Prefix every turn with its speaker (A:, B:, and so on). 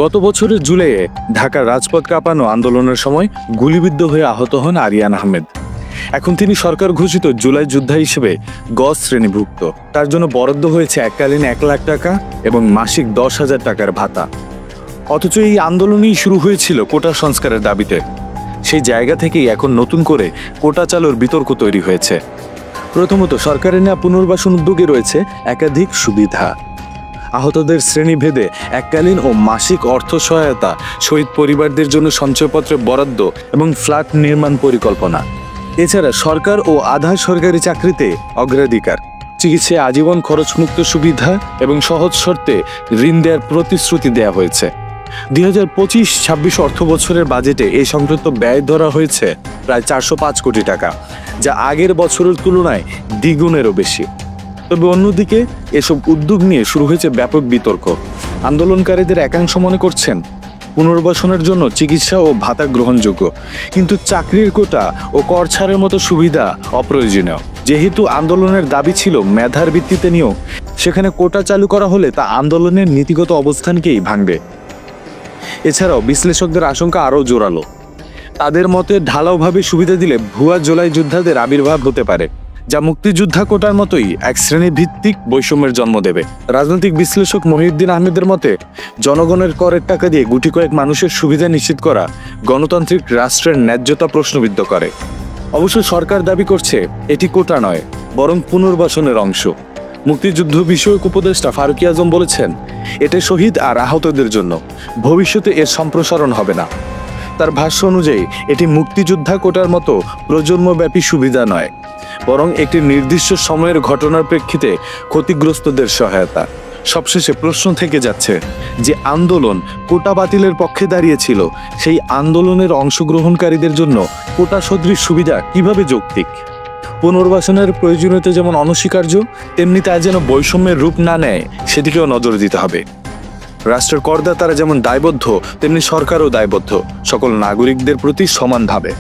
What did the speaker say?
A: গত বছরের জুলাইয়ে ঢাকার রাজপথ কাঁপানো আন্দোলনের সময় গুলিবিদ্ধ হয়ে আহত হন আরিয়ান আহমেদ। এখন তিনি সরকার ঘোষিত জুলাই যোদ্ধা হিসেবে গ শ্রেণীভুক্ত। তার জন্য বরাদ্দ হয়েছে এককালীন 1 লাখ টাকা এবং মাসিক 10,000 টাকার ভাতা। অথচ এই আন্দোলনই শুরু হয়েছিল কোটা সংস্কারের দাবিতে। সেই জায়গা থেকেই এখন নতুন করে কোটা চালুর বিতর্ক তৈরি হয়েছে। প্রথমত, সরকারের নেওয়া পুনর্বাসন উদ্যোগে রয়েছে একাধিক সুবিধা। আহতদের শ্রেণীভেদে এককালীন ও মাসিক অর্থ সহায়তা, শহীদ পরিবারদের জন্য সঞ্চয়পত্রে বরাদ্দ এবং ফ্ল্যাট নির্মাণ পরিকল্পনা। এছাড়া সরকার ও আধা সরকারি চাকরিতে অগ্রাধিকার, চিকিৎসায় আজীবন খরচমুক্ত সুবিধা এবং সহজ শর্তে ঋণ দেওয়ার প্রতিশ্রুতি দেওয়া হয়েছে। 2025-26 অর্থ বছরের বাজেটে এই সংক্রান্ত ব্যয় ধরা হয়েছে প্রায় 405 কোটি টাকা, যা আগের বছরের তুলনায় দ্বিগুণেরও বেশি। তবে অন্যদিকে এসব উদ্যোগ নিয়ে শুরু হয়েছে ব্যাপক বিতর্ক। আন্দোলনকারীদের একাংশ মনে করছেন পুনর্বাসনের জন্য চিকিৎসা ও ভাতা গ্রহণযোগ্য, কিন্তু চাকরির কোটা ও কর ছাড়ের মতো সুবিধা অপ্রয়োজনীয়। যেহেতু আন্দোলনের দাবি ছিল মেধার ভিত্তিতে নিয়োগ, সেখানে কোটা চালু করা হলে তা আন্দোলনের নীতিগত অবস্থানকেই ভাঙবে। এছাড়াও বিশ্লেষকদের আশঙ্কা আরও জোরালো। তাদের মতে ঢালাওভাবে সুবিধা দিলে ভুয়া জুলাই যোদ্ধাদের আবির্ভাব হতে পারে, যা মুক্তিযোদ্ধা কোটার মতোই এক শ্রেণীভিত্তিক বৈষম্যের জন্ম দেবে। রাজনৈতিক বিশ্লেষক মহিউদ্দিন আহমেদের মতে, জনগণের করের টাকা দিয়ে গুটি কয়েক মানুষের সুবিধা নিশ্চিত করা গণতান্ত্রিক রাষ্ট্রের ন্যায্যতা প্রশ্নবিদ্ধ করে। অবশ্য সরকার দাবি করছে এটি কোটা নয়, বরং পুনর্বাসনের অংশ। মুক্তিযুদ্ধ বিষয়ক উপদেষ্টা ফারুকী আজম বলেছেন, এটা শহীদ আর আহতদের জন্য, ভবিষ্যতে এর সম্প্রসারণ হবে না। তার ভাষ্য অনুযায়ী এটি মুক্তিযোদ্ধা কোটার মতো প্রজন্মব্যাপী সুবিধা নয়, বরং একটি নির্দিষ্ট সময়ের ঘটনার প্রেক্ষিতে ক্ষতিগ্রস্তদের সহায়তা। সবশেষে প্রশ্ন থেকে যাচ্ছে, যে আন্দোলন কোটা বাতিলের পক্ষে দাঁড়িয়েছিল, সেই আন্দোলনের অংশগ্রহণকারীদের জন্য কোটা সদৃশ সুবিধা কিভাবে যৌক্তিক? পুনর্বাসনের প্রয়োজনীয়তা যেমন অনস্বীকার্য, তেমনি তা যেন বৈষম্যের রূপ না নেয় সেদিকেও নজর দিতে হবে। রাষ্ট্রের করদাতারা যেমন দায়বদ্ধ, তেমনি সরকারও দায়বদ্ধ সকল নাগরিকদের প্রতি সমানভাবে।